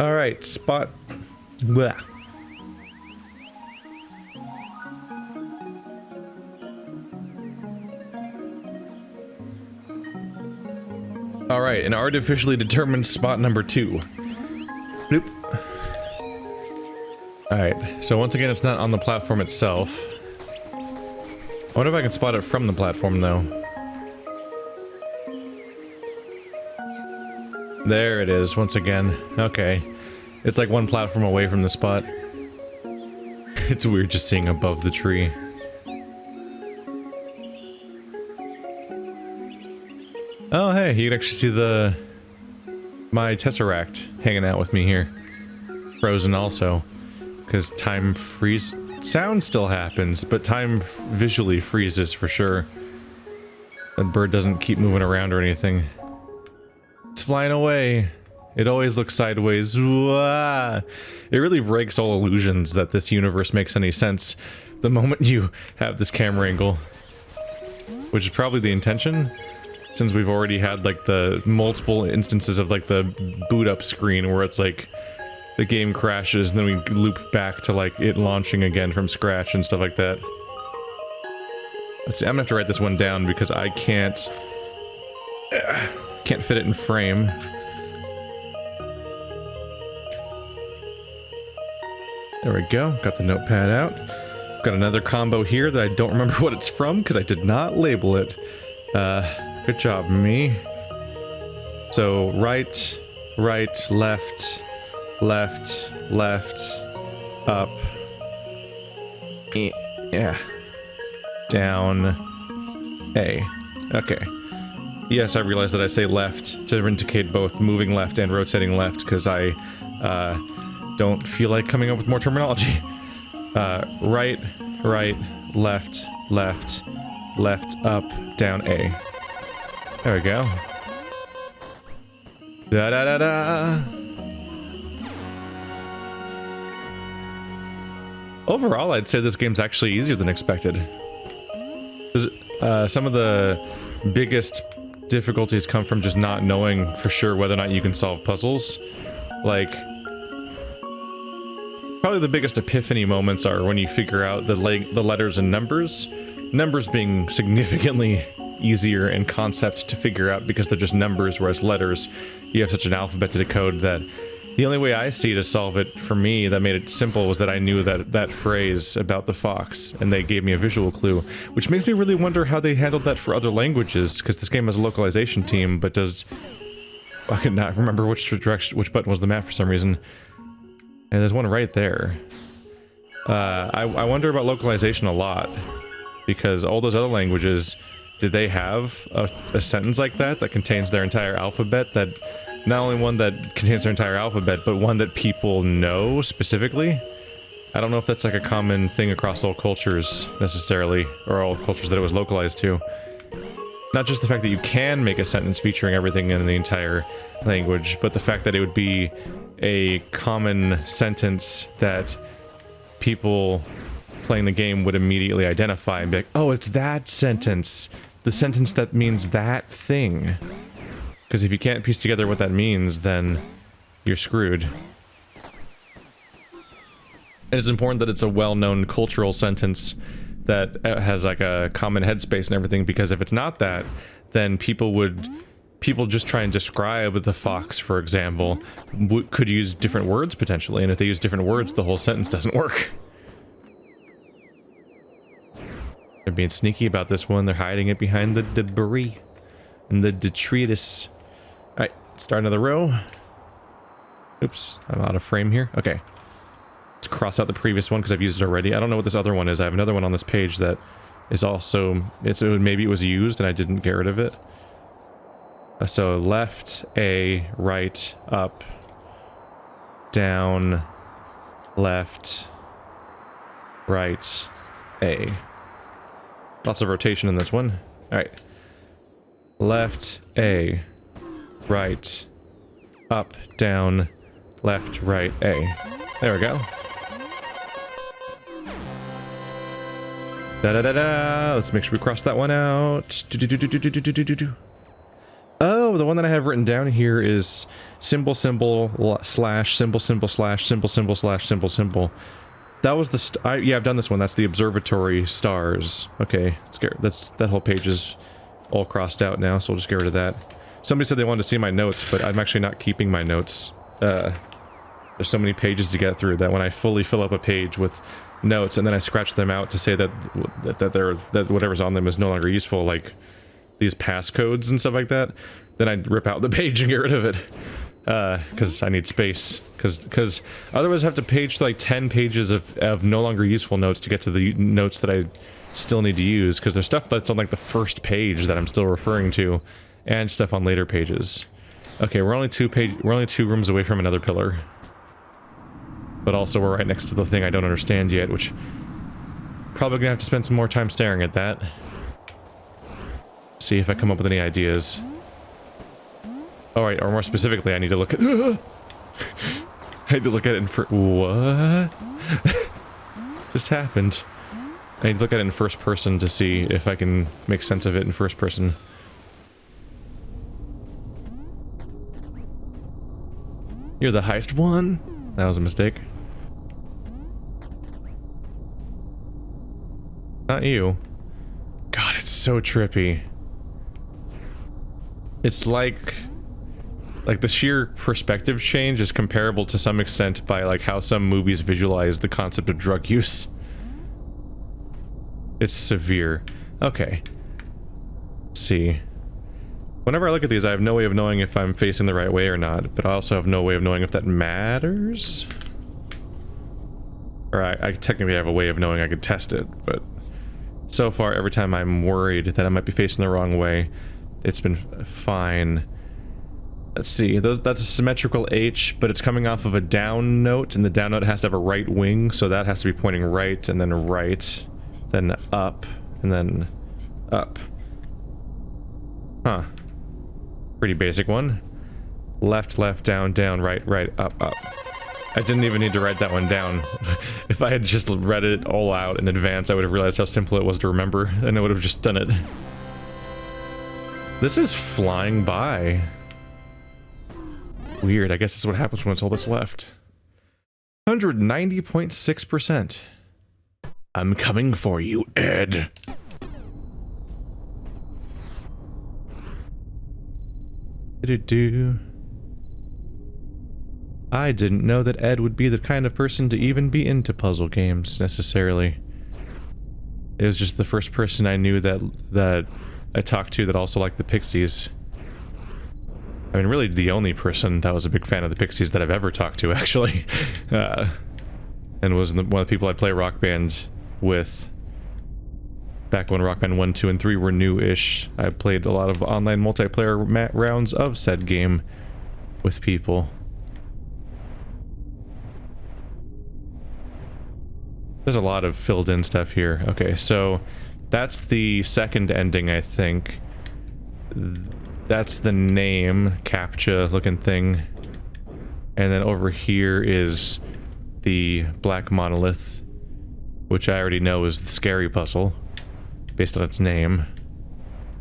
All right, spot. Blah. All right, an artificially determined spot number 2. Nope. All right, so once again, it's not on the platform itself. I wonder if I can spot it from the platform, though. There it is, once again. Okay. It's like one platform away from the spot. It's weird just seeing above the tree. Oh, hey, you can actually see my Tesseract hanging out with me here. Frozen also. Because time freeze... Sound still happens, but time visually freezes for sure. That bird doesn't keep moving around or anything. It's flying away. It always looks sideways. Wah! It really breaks all illusions that this universe makes any sense the moment you have this camera angle. Which is probably the intention, since we've already had like the multiple instances of like the boot up screen where it's like the game crashes and then we loop back to like it launching again from scratch and stuff like that. Let's see, I'm gonna have to write this one down because I can't fit it in frame. There we go, got the notepad out. Got another combo here that I don't remember what it's from because I did not label it. Good job, me. So, right, left, up, yeah, down, A. Okay. Yes, I realize that I say left to indicate both moving left and rotating left because I don't feel like coming up with more terminology. Right, left, up, down, A. There we go. Da-da-da-da! Overall, I'd say this game's actually easier than expected. Some of the biggest difficulties come from just not knowing for sure whether or not you can solve puzzles. Like, probably the biggest epiphany moments are when you figure out the letters and numbers. Numbers being significantly easier in concept to figure out because they're just numbers, whereas letters, you have such an alphabet to decode that the only way I see to solve it for me that made it simple was that I knew that phrase about the fox, and they gave me a visual clue, which makes me really wonder how they handled that for other languages, because this game has a localization team, but does... I could not remember which button was the map for some reason. And there's one right there. I wonder about localization a lot, because all those other languages, did they have a sentence like that contains their entire alphabet, that not only one that contains their entire alphabet, but one that people know specifically? I don't know if that's like a common thing across all cultures, necessarily, or all cultures that it was localized to. Not just the fact that you can make a sentence featuring everything in the entire language, but the fact that it would be a common sentence that people playing the game would immediately identify and be like, oh, it's that sentence. The sentence that means that thing. Because if you can't piece together what that means, then you're screwed. And it's important that it's a well-known cultural sentence that has like a common headspace and everything, because if it's not that, then people just try and describe the fox, for example, could use different words potentially, and if they use different words, the whole sentence doesn't work. They're being sneaky about this one. They're hiding it behind the debris and the detritus. Alright, start another row. Oops, I'm out of frame here. Okay. Let's cross out the previous one because I've used it already. I don't know what this other one is. I have another one on this page that is also... maybe it was used and I didn't get rid of it. So left, A, right, up, down, left, right, A. Lots of rotation in this one. Alright. Left, A, right, up, down, left, right, A. There we go. Da-da-da-da! Let's make sure we cross that one out. Oh, Oh, the one that I have written down here is symbol symbol slash symbol symbol slash symbol symbol slash symbol symbol. That was the yeah, I've done this one. That's the observatory stars. Okay, that whole page is all crossed out now, so we'll just get rid of that. Somebody said they wanted to see my notes, but I'm actually not keeping my notes. There's so many pages to get through that when I fully fill up a page with notes and then I scratch them out to say that whatever's on them is no longer useful, like these passcodes and stuff like that, then I rip out the page and get rid of it. Because I need space. Because otherwise I have to page like 10 pages of no longer useful notes to get to the notes that I still need to use, because there's stuff that's on like the first page that I'm still referring to, and stuff on later pages. Okay, we're only two rooms away from another pillar. But also we're right next to the thing I don't understand yet, which probably gonna have to spend some more time staring at that. See if I come up with any ideas. Alright, or more specifically, I need to look at... I need to look at it in what? Just happened. I need to look at it in first person to see if I can make sense of it in first person. You're the heist one? That was a mistake. Not you. God, it's so trippy. It's like the sheer perspective change is comparable to some extent by like how some movies visualize the concept of drug use. It's severe. Okay. Let's see. Whenever I look at these, I have no way of knowing if I'm facing the right way or not, but I also have no way of knowing if that matters. Or I technically have a way of knowing I could test it, but so far every time I'm worried that I might be facing the wrong way, it's been fine. Let's see, that's a symmetrical H, but it's coming off of a down note, and the down note has to have a right wing, so that has to be pointing right, and then right, then up, and then up. Huh. Pretty basic one. Left, left, down, down, right, right, up, up. I didn't even need to write that one down. If I had just read it all out in advance, I would have realized how simple it was to remember, and I would have just done it. This is flying by. Weird, I guess that's what happens when it's all that's left. 190.6%. I'm coming for you, Ed. I didn't know that Ed would be the kind of person to even be into puzzle games, necessarily. It was just the first person I knew that I talked to that also liked the Pixies. I mean, really the only person that was a big fan of the Pixies that I've ever talked to, actually. And was one of the people I'd play Rock Band with. Back when Rock Band 1, 2, and 3 were new-ish, I played a lot of online multiplayer rounds of said game with people. There's a lot of filled-in stuff here. Okay, so that's the second ending, I think. That's the name, CAPTCHA-looking thing. And then over here is the black monolith, which I already know is the scary puzzle, based on its name.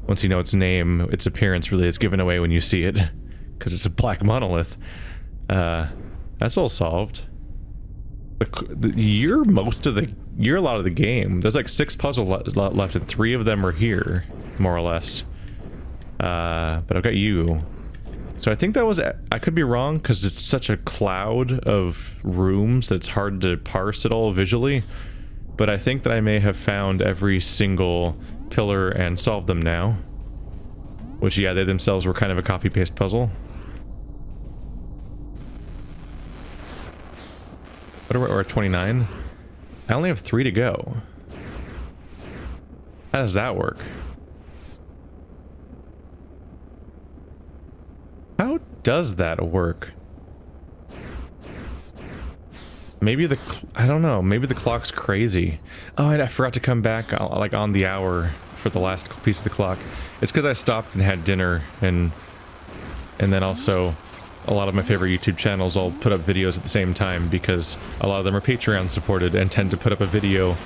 Once you know its name, its appearance really is given away when you see it, because it's a black monolith. That's all solved. You're a lot of the game. There's like 6 puzzles left, and 3 of them are here, more or less. But I've got you. So I think that was... I could be wrong, because it's such a cloud of rooms that it's hard to parse it all visually. But I think that I may have found every single pillar and solved them now. Which, yeah, they themselves were kind of a copy-paste puzzle. What are we, or 29? I only have 3 to go. How does that work? How does that work? Maybe I don't know, maybe the clock's crazy. Oh, I forgot to come back, like, on the hour for the last piece of the clock. It's because I stopped and had dinner, and then also a lot of my favorite YouTube channels all put up videos at the same time, because a lot of them are Patreon supported and tend to put up a video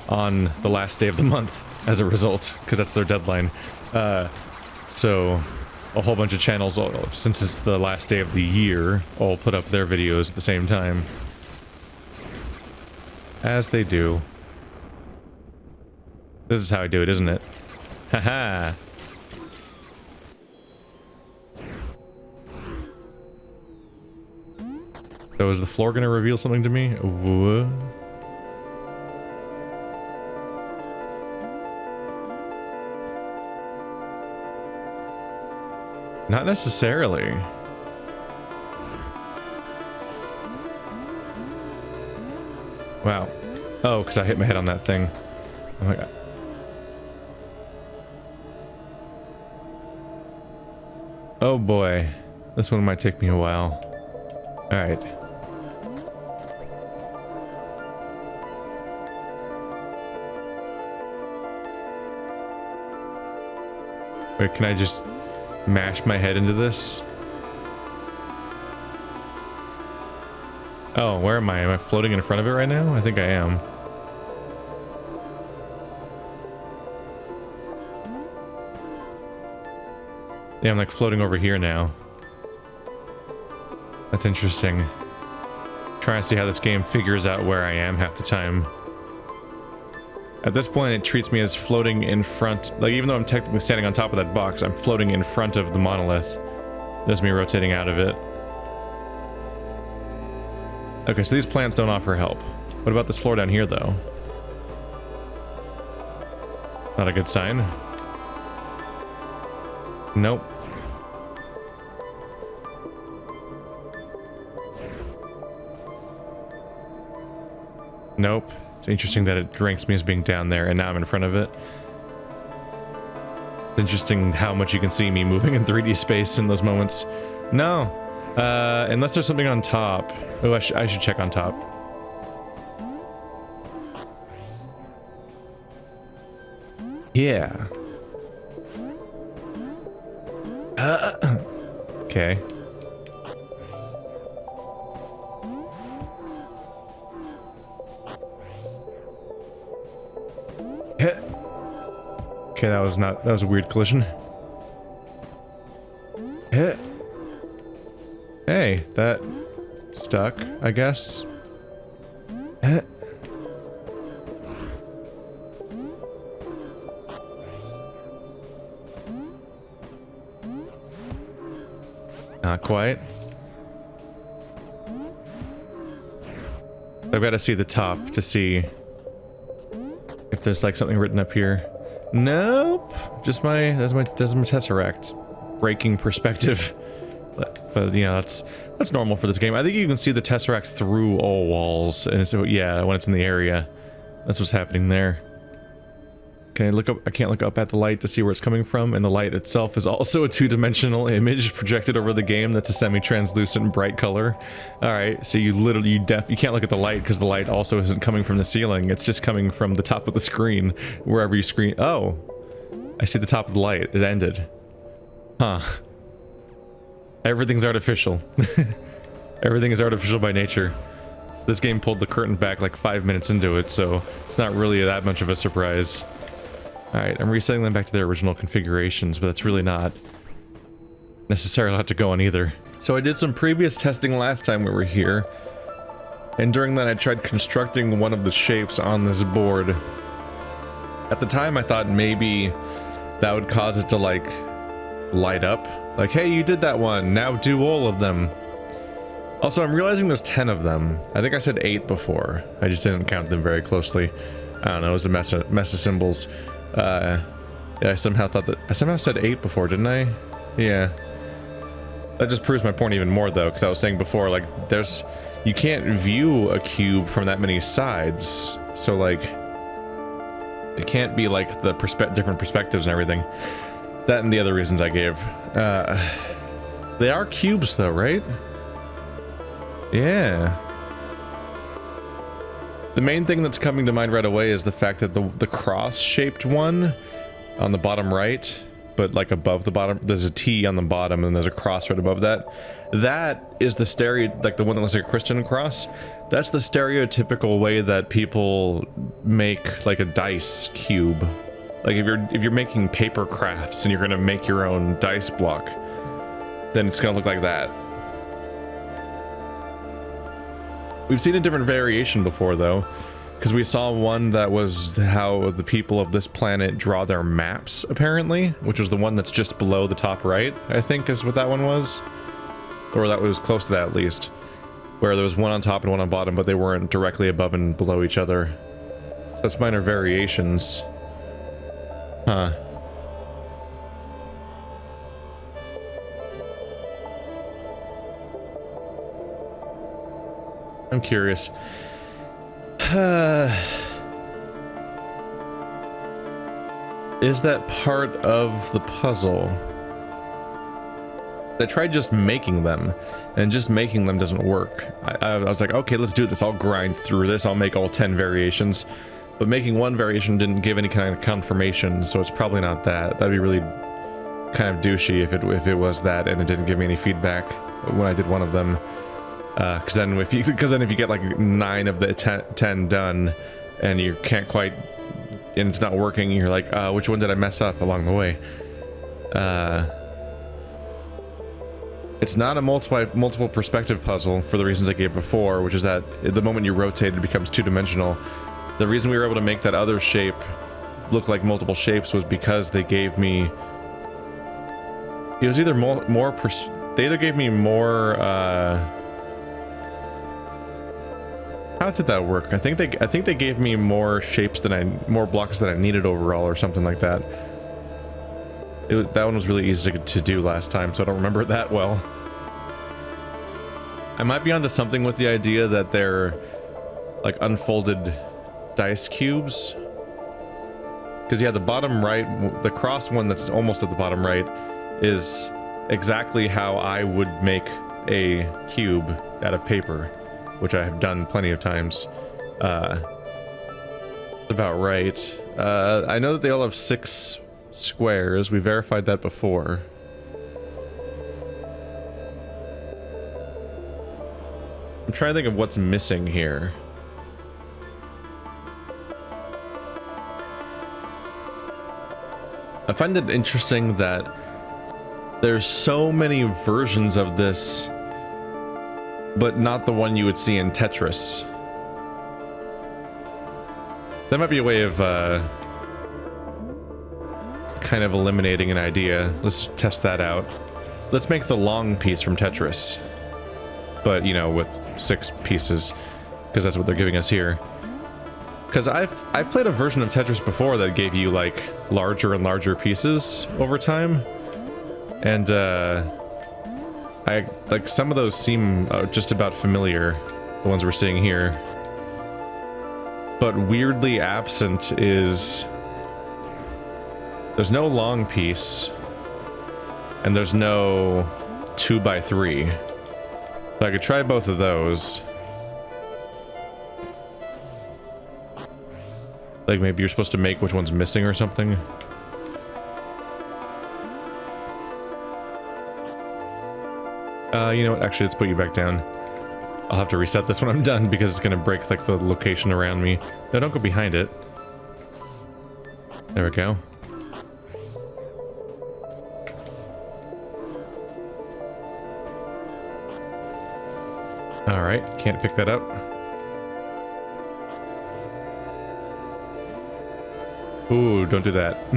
on the last day of the month as a result, because that's their deadline. So a whole bunch of channels, since it's the last day of the year, all put up their videos at the same time. As they do. This is how I do it, isn't it? Haha. So is the floor gonna reveal something to me? What? Not necessarily. Wow. Oh, because I hit my head on that thing. Oh my god. Oh boy. This one might take me a while. Alright. Wait, can I just mash my head into this? Oh, where am I? Am I floating in front of it right now? I think I am. Yeah, I'm like floating over here now. That's interesting. Trying to see how this game figures out where I am half the time. At this point, it treats me as floating in front. Like, even though I'm technically standing on top of that box, I'm floating in front of the monolith. There's me rotating out of it. Okay, so these plants don't offer help. What about this floor down here, though? Not a good sign. Nope. Nope. It's interesting that it ranks me as being down there, and now I'm in front of it. It's interesting how much you can see me moving in 3D space in those moments. No. Unless there's something on top. Oh, I should check on top. Yeah. Okay. Okay, that was a weird collision. Hey, that stuck, I guess. Not quite. I've got to see the top to see if there's like something written up here. Nope. Just that's my Tesseract breaking perspective. But you know, that's normal for this game. I think you can see the Tesseract through all walls, and so yeah, when it's in the area, that's what's happening there. Can I look up? I can't look up at the light to see where it's coming from, and the light itself is also a two-dimensional image projected over the game that's a semi-translucent bright color. Alright, so you can't look at the light because the light also isn't coming from the ceiling, it's just coming from the top of the screen, wherever you screen. Oh! I see the top of the light, it ended. Huh. Everything's artificial. Everything is artificial by nature. This game pulled the curtain back like 5 minutes into it, so it's not really that much of a surprise. Alright, I'm resetting them back to their original configurations, but that's really not necessarily a lot to go on either. So I did some previous testing last time we were here, and during that I tried constructing one of the shapes on this board. At the time I thought maybe that would cause it to like light up. Like, hey, you did that one, now do all of them. Also, I'm realizing there's 10 of them. I think I said 8 before. I just didn't count them very closely. I don't know, it was a mess of symbols. Yeah, I somehow said 8 before, didn't I? Yeah. That just proves my point even more, though, because I was saying before, like, you can't view a cube from that many sides, so, like, it can't be, like, the different perspectives and everything. That and the other reasons I gave. They are cubes, though, right? Yeah. The main thing that's coming to mind right away is the fact that the cross-shaped one on the bottom right, but like above the bottom, there's a T on the bottom and there's a cross right above that. That is the like the one that looks like a Christian cross. That's the stereotypical way that people make like a dice cube. Like if you're making paper crafts and you're gonna make your own dice block, then it's gonna look like that. We've seen a different variation before though, because we saw one that was how the people of this planet draw their maps, apparently, which was the one that's just below the top right, I think is what that one was. Or that was close to that at least. Where there was one on top and one on bottom, but they weren't directly above and below each other. So that's minor variations. Huh. I'm curious. Is that part of the puzzle? I tried just making them, and just making them doesn't work. I was like, okay, let's do this. I'll grind through this. I'll make all 10 variations. But making one variation didn't give any kind of confirmation, so it's probably not that. That'd be really kind of douchey if it was that and it didn't give me any feedback when I did one of them. Because then if you get like 9 of the 10 done and you can't quite, and it's not working, you're like, which one did I mess up along the way? It's not a multiple perspective puzzle for the reasons I gave before, which is that the moment you rotate, it becomes two-dimensional. The reason we were able to make that other shape look like multiple shapes was because they gave me... It was either they either gave me more... How did that work? I think they gave me more shapes more blocks than I needed overall, or something like that. That one was really easy to do last time, so I don't remember it that well. I might be onto something with the idea that they're like unfolded dice cubes. Because yeah, the bottom right, the cross one that's almost at the bottom right, is exactly how I would make a cube out of paper, which I have done plenty of times. About right. I know that they all have 6 squares. We verified that before. I'm trying to think of what's missing here. I find it interesting that there's so many versions of this, but not the one you would see in Tetris. That might be a way of kind of eliminating an idea. Let's test that out. Let's make the long piece from Tetris, but you know, with 6 pieces, because that's what they're giving us here. Because I've played a version of Tetris before that gave you like larger and larger pieces over time, and I like some of those seem just about familiar, the ones we're seeing here. But weirdly absent is there's no long piece, and there's no 2x3. So I could try both of those. Like maybe you're supposed to make which one's missing or something. You know what? Actually, let's put you back down. I'll have to reset this when I'm done because it's gonna break like the location around me. No, don't go behind it. There we go. Alright, can't pick that up. Ooh, don't do that.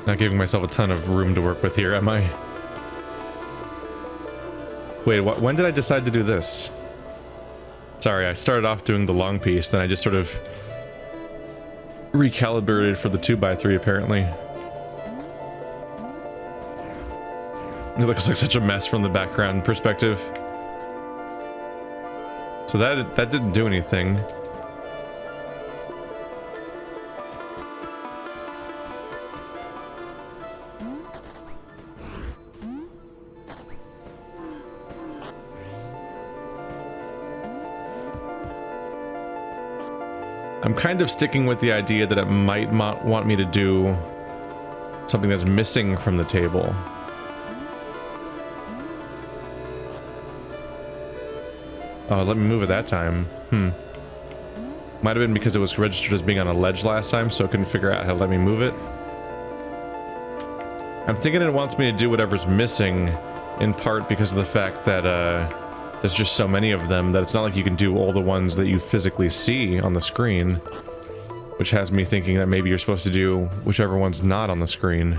Not giving myself a ton of room to work with here, am I? Wait, when did I decide to do this? Sorry, I started off doing the long piece, then I just sort of recalibrated for the 2x3 apparently. It looks like such a mess from the background perspective. So that didn't do anything. I'm kind of sticking with the idea that it might want me to do something that's missing from the table. Oh, let me move it that time. Might have been because it was registered as being on a ledge last time, so it couldn't figure out how to let me move it. I'm thinking it wants me to do whatever's missing, in part because of the fact that there's just so many of them that it's not like you can do all the ones that you physically see on the screen, which has me thinking that maybe you're supposed to do whichever one's not on the screen.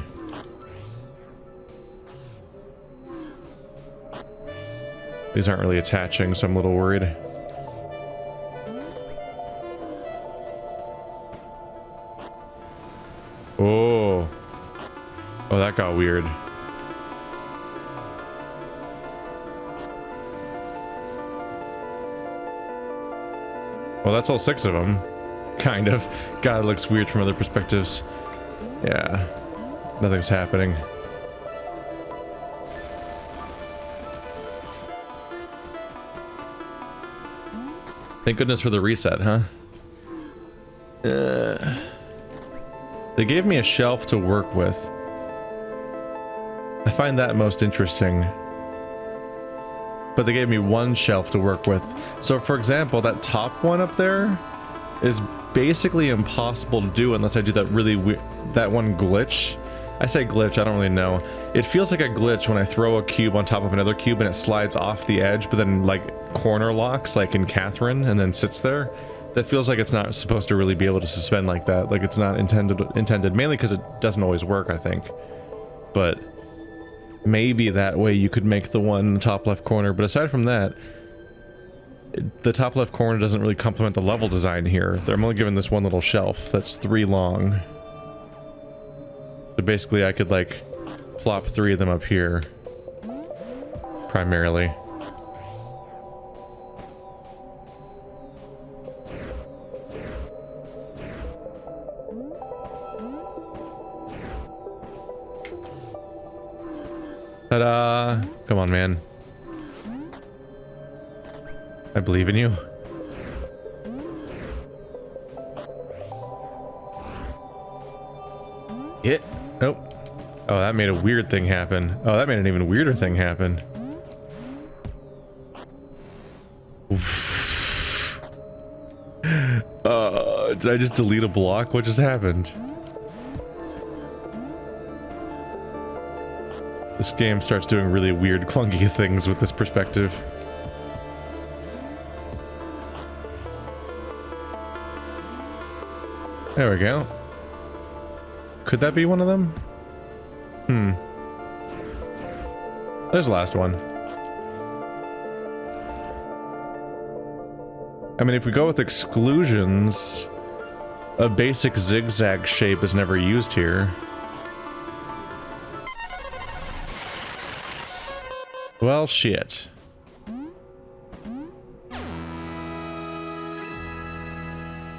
These aren't really attaching, so I'm a little worried. Oh. Oh, that got weird. Well, that's all 6 of them. Kind of. God, it looks weird from other perspectives. Yeah. Nothing's happening. Thank goodness for the reset, huh? They gave me a shelf to work with. I find that most interesting. But they gave me one shelf to work with. So for example, that top one up there is basically impossible to do unless I do that really that one glitch. I say glitch, I don't really know. It feels like a glitch when I throw a cube on top of another cube and it slides off the edge, but then like corner locks like in Catherine and then sits there. That feels like it's not supposed to really be able to suspend like that. Like it's not intended mainly because it doesn't always work, I think. But maybe that way you could make the one in the top left corner. But aside from that, the top left corner doesn't really complement the level design here. I'm only given this one little shelf that's 3 long. So basically I could like plop 3 of them up here. Primarily. Ta-da! Come on, man. I believe in you. It. Nope. Oh, that made a weird thing happen. Oh, that made an even weirder thing happen. Oof. Did I just delete a block? What just happened? This game starts doing really weird, clunky things with this perspective. There we go. Could that be one of them? There's the last one. I mean, if we go with exclusions, a basic zigzag shape is never used here. Well, shit.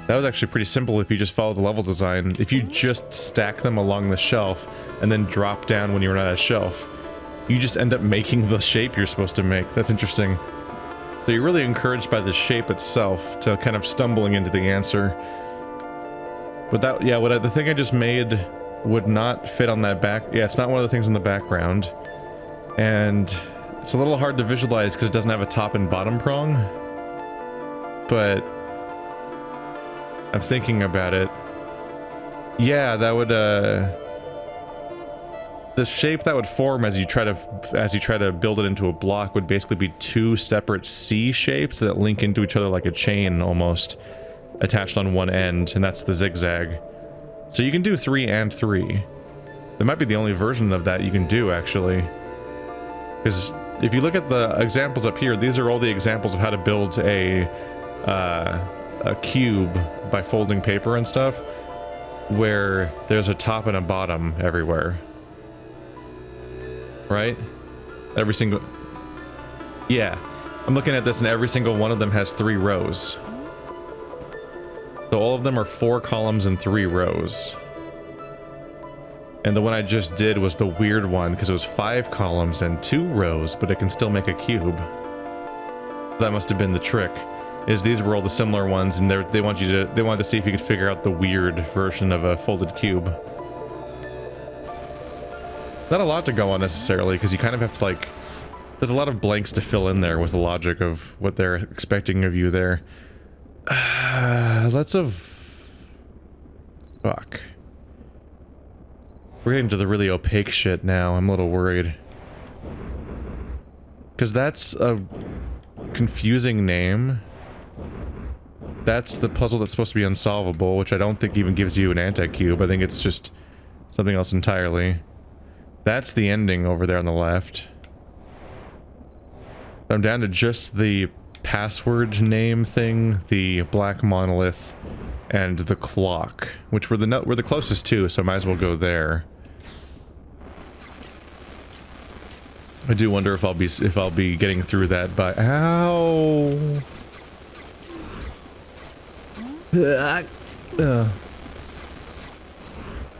That was actually pretty simple if you just follow the level design. If you just stack them along the shelf and then drop down when you run out of shelf, you just end up making the shape you're supposed to make. That's interesting. So you're really encouraged by the shape itself to kind of stumbling into the answer. But that, yeah, the thing I just made would not fit on that back. Yeah, it's not one of the things in the background. And it's a little hard to visualize because it doesn't have a top and bottom prong. But I'm thinking about it. Yeah, that would the shape that would form as you try to build it into a block would basically be 2 separate C shapes that link into each other like a chain almost, attached on one end, and that's the zigzag. So you can do 3 and 3. That might be the only version of that you can do, actually. Because if you look at the examples up here, these are all the examples of how to build a cube by folding paper and stuff, where there's a top and a bottom everywhere. Right? Every single... Yeah. I'm looking at this and every single one of them has 3 rows. So all of them are 4 columns and 3 rows. And the one I just did was the weird one because it was 5 columns and 2 rows, but it can still make a cube. That must have been the trick. Is these were all the similar ones, and they wanted to see if you could figure out the weird version of a folded cube. Not a lot to go on necessarily, because you kind of have to like, There's a lot of blanks to fill in there with the logic of what they're expecting of you there. Let's have... Fuck. We're getting to the really opaque shit now. I'm a little worried. Because that's a confusing name. That's the puzzle that's supposed to be unsolvable, which I don't think even gives you an anti-cube. I think it's just something else entirely. That's the ending over there on the left. I'm down to just the password name thing, the black monolith, and the clock, which we're the closest to, so I might as well go there. I do wonder if I'll be getting through that by... Ow! I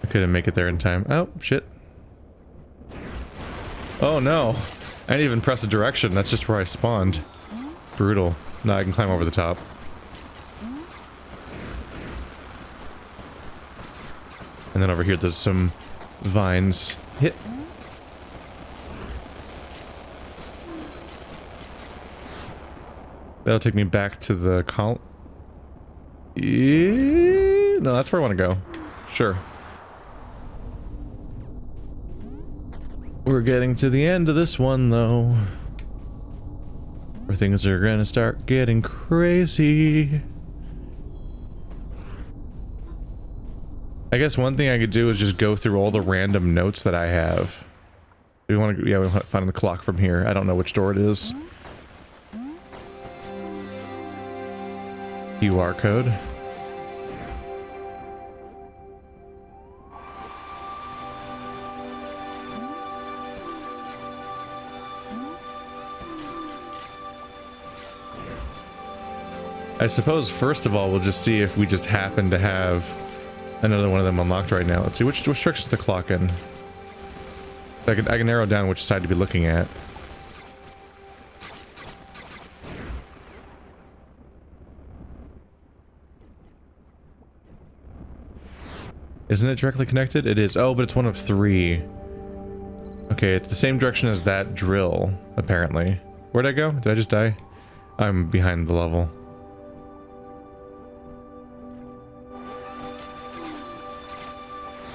couldn't make it there in time. Oh, shit. Oh no! I didn't even press a direction, that's just where I spawned. Brutal. Now I can climb over the top. And then over here there's some vines. Hit. That'll take me back to the no, that's where I want to go. Sure. We're getting to the end of this one, though. Where things are gonna start getting crazy. I guess one thing I could do is just go through all the random notes that I have. We want to, yeah, we want to find the clock from here. I don't know which door it is. QR code. I suppose first of all we'll just see if we just happen to have another one of them unlocked right now. Let's see which direction is the clock in. I can narrow down which side to be looking at. Isn't it directly connected? It is. Oh, but it's one of 3. Okay, it's the same direction as that drill, apparently. Where'd I go? Did I just die? I'm behind the level.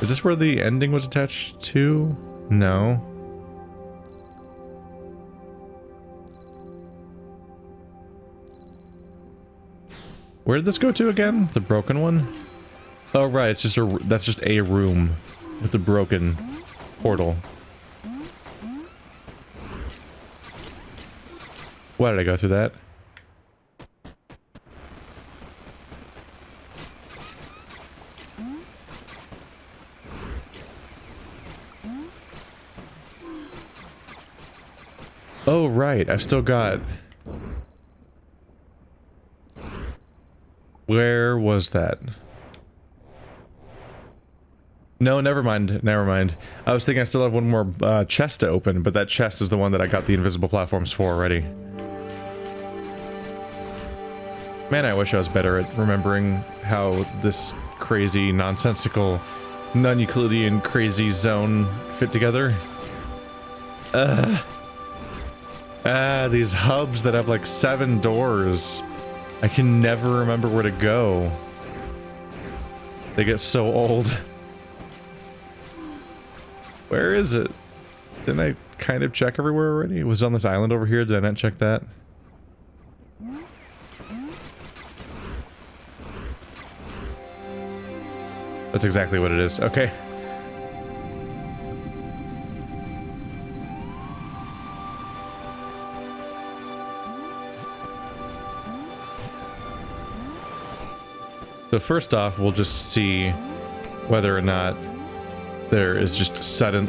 Is this where the ending was attached to? No. Where did this go to again? The broken one? Oh right, it's just that's just a room with a broken portal. Why did I go through that? Oh right, I've still got... Where was that? No, never mind, never mind. I was thinking I still have one more chest to open, but that chest is the one that I got the invisible platforms for already. Man, I wish I was better at remembering how this crazy, nonsensical, non-Euclidean crazy zone fit together. These hubs that have like 7 doors. I can never remember where to go. They get so old. Where is it? Didn't I kind of check everywhere already? It was on this island over here. Did I not check that? That's exactly what it is. Okay. So first off, we'll just see whether or not there is just sudden...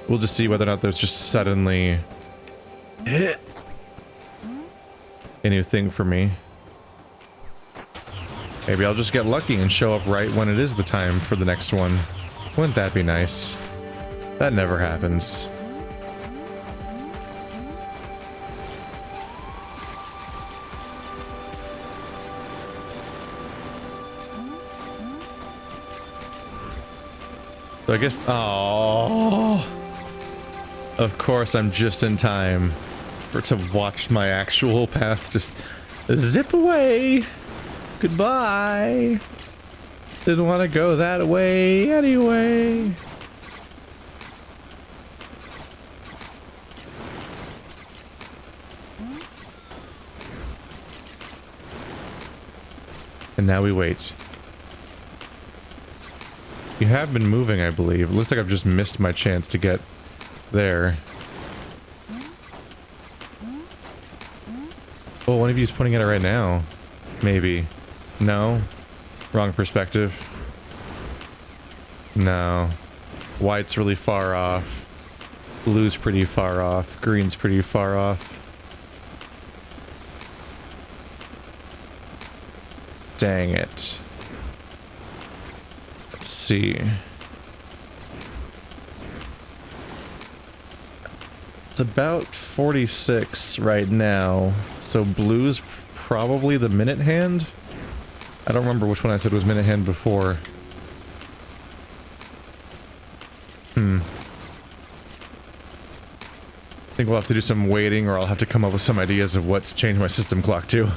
We'll just see whether or not there's just suddenly... a new thing for me. Maybe I'll just get lucky and show up right when it is the time for the next one. Wouldn't that be nice? That never happens. So I guess... Oh, Of course, I'm just in time to watch my actual path just zip away. Goodbye. Didn't want to go that way anyway. And now we wait. You have been moving, I believe. It looks like I've just missed my chance to get there. Oh, one of you is pointing at it right now. Maybe. No? Wrong perspective. No. White's really far off. Blue's pretty far off. Green's pretty far off. Dang it. Let's see. It's about 46 right now. So blue's probably the minute hand? I don't remember which one I said was minute hand before. I think we'll have to do some waiting, or I'll have to come up with some ideas of what to change my system clock to.